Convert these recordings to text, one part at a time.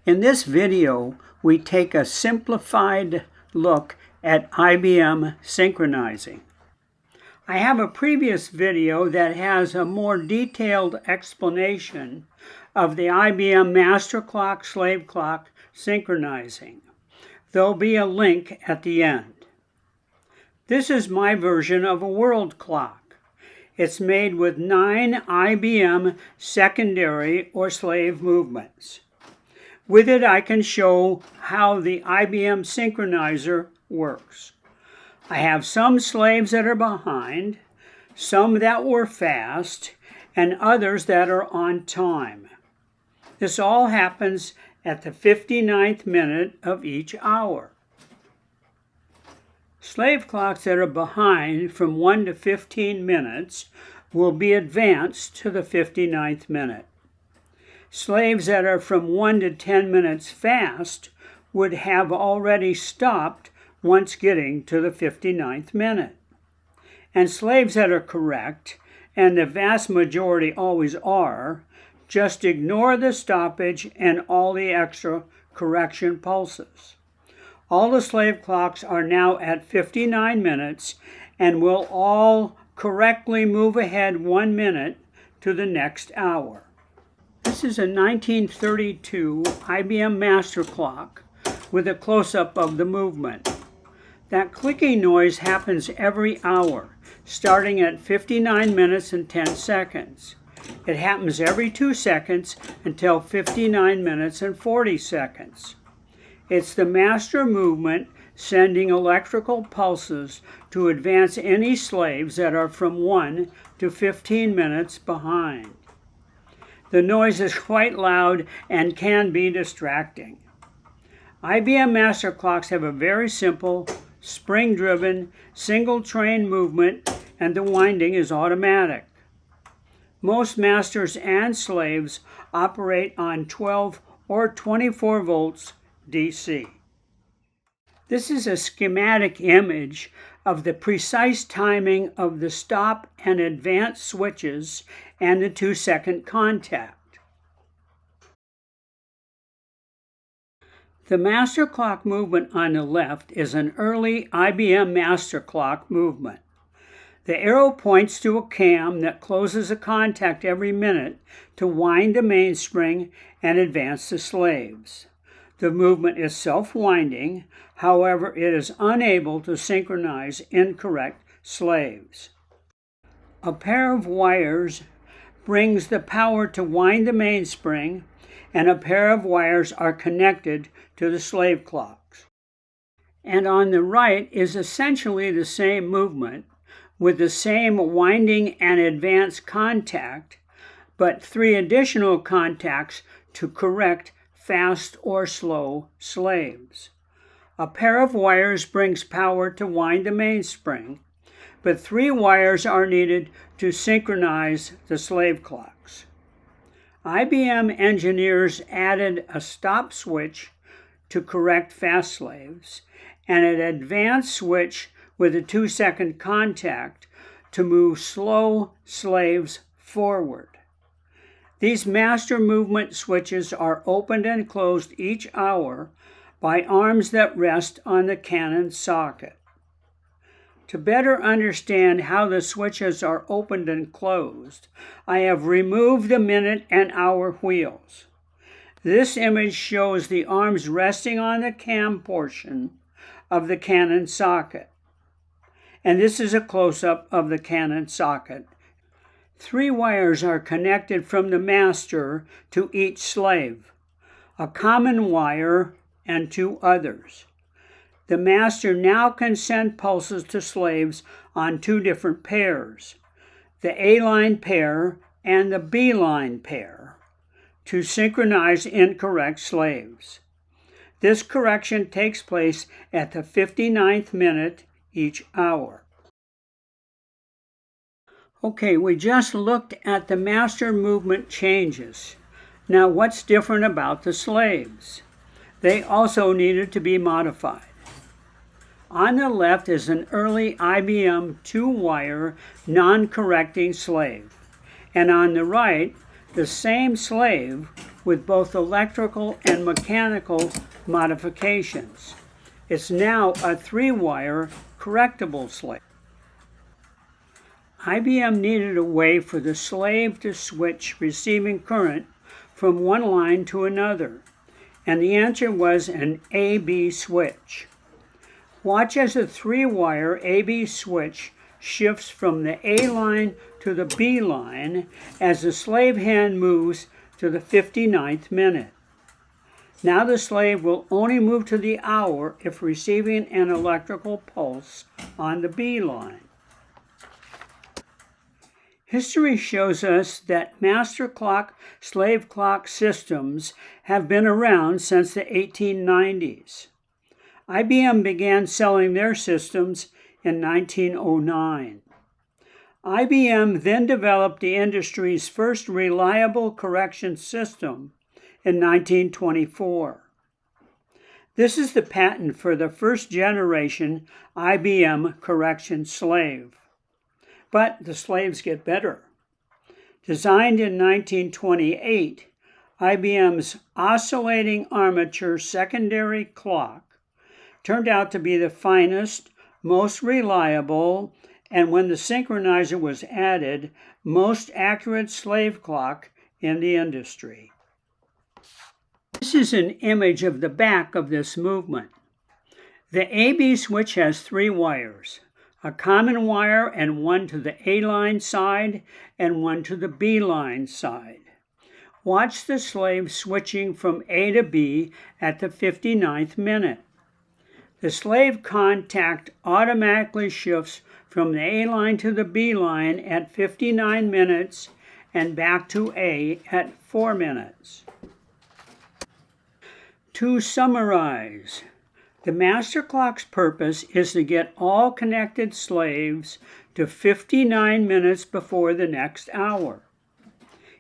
In this video, we take a simplified look at IBM Synchronizing. I have a previous video that has a more detailed explanation of the IBM master clock, slave clock, synchronizing. There'll be a link at the end. This is my version of a world clock. It's made with 9 IBM secondary or slave movements. With it, I can show how the IBM synchronizer works. I have some slaves that are behind, some that were fast, and others that are on time. This all happens at the 59th minute of each hour. Slave clocks that are behind from 1 to 15 minutes will be advanced to the 59th minute. Slaves that are from 1 to 10 minutes fast would have already stopped once getting to the 59th minute. And slaves that are correct, and the vast majority always are, just ignore the stoppage and all the extra correction pulses. All the slave clocks are now at 59 minutes and will all correctly move ahead 1 minute to the next hour. This is a 1932 IBM master clock with a close-up of the movement. That clicking noise happens every hour, starting at 59 minutes and 10 seconds. It happens every 2 seconds until 59 minutes and 40 seconds. It's the master movement sending electrical pulses to advance any slaves that are from 1 to 15 minutes behind. The noise is quite loud and can be distracting. IBM master clocks have a very simple, spring-driven, single train movement, and the winding is automatic. Most masters and slaves operate on 12 or 24 volts DC. This is a schematic image of the precise timing of the stop and advance switches and the 2-second contact. The master clock movement on the left is an early IBM master clock movement. The arrow points to a cam that closes a contact every minute to wind the mainspring and advance the slaves. The movement is self-winding, however, it is unable to synchronize incorrect slaves. A pair of wires brings the power to wind the mainspring, and a pair of wires are connected to the slave clocks. And on the right is essentially the same movement, with the same winding and advance contact, but 3 additional contacts to correct fast or slow slaves. A pair of wires brings power to wind the mainspring, but 3 wires are needed to synchronize the slave clocks. IBM engineers added a stop switch to correct fast slaves and an advance switch with a 2-second contact to move slow slaves forward. These master movement switches are opened and closed each hour by arms that rest on the cannon socket. To better understand how the switches are opened and closed, I have removed the minute and hour wheels. This image shows the arms resting on the cam portion of the cannon socket. And this is a close-up of the cannon socket. 3 wires are connected from the master to each slave, a common wire and 2 others. The master now can send pulses to slaves on 2 different pairs, the A-line pair and the B-line pair, to synchronize incorrect slaves. This correction takes place at the 59th minute each hour. Okay, we just looked at the master movement changes. Now, what's different about the slaves? They also needed to be modified. On the left is an early IBM 2-wire non-correcting slave, and on the right, the same slave with both electrical and mechanical modifications. It's now a 3-wire correctable slave. IBM needed a way for the slave to switch receiving current from one line to another, and the answer was an AB switch. Watch as a 3-wire AB switch shifts from the A line to the B line as the slave hand moves to the 59th minute. Now the slave will only move to the hour if receiving an electrical pulse on the B line. History shows us that master clock, slave clock systems have been around since the 1890s. IBM began selling their systems in 1909. IBM then developed the industry's first reliable correction system in 1924. This is the patent for the first generation IBM correction slave. But the slaves get better. Designed in 1928, IBM's oscillating armature secondary clock turned out to be the finest, most reliable, and when the synchronizer was added, most accurate slave clock in the industry. This is an image of the back of this movement. The AB switch has 3 wires. A common wire and one to the A line side and one to the B line side. Watch the slave switching from A to B at the 59th minute. The slave contact automatically shifts from the A line to the B line at 59 minutes and back to A at 4 minutes. To summarize, the master clock's purpose is to get all connected slaves to 59 minutes before the next hour.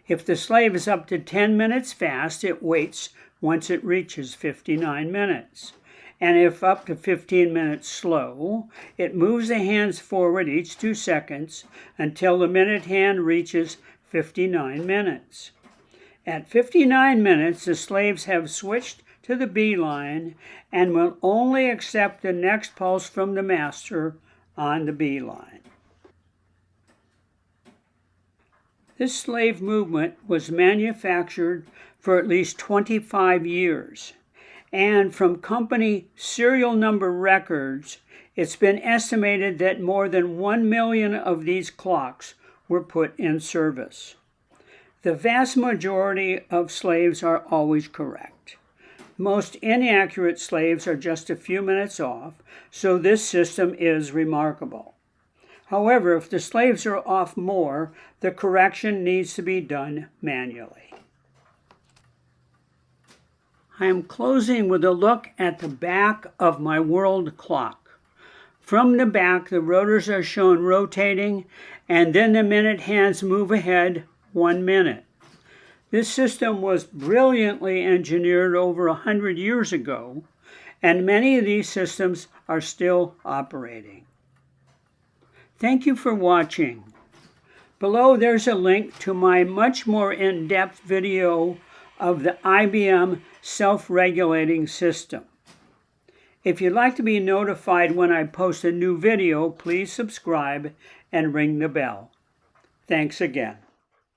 If the slave is up to 10 minutes fast, it waits once it reaches 59 minutes. And if up to 15 minutes slow, it moves the hands forward each 2 seconds until the minute hand reaches 59 minutes. At 59 minutes, the slaves have switched to the B line and will only accept the next pulse from the master on the B line. This slave movement was manufactured for at least 25 years, and from company serial number records, it's been estimated that more than 1 million of these clocks were put in service. The vast majority of slaves are always correct. Most inaccurate slaves are just a few minutes off, so this system is remarkable. However, if the slaves are off more, the correction needs to be done manually. I am closing with a look at the back of my world clock. From the back, the rotors are shown rotating, and then the minute hands move ahead 1 minute. This system was brilliantly engineered over 100 years ago, and many of these systems are still operating. Thank you for watching. Below there's a link to my much more in-depth video of the IBM self-regulating system. If you'd like to be notified when I post a new video, please subscribe and ring the bell. Thanks again.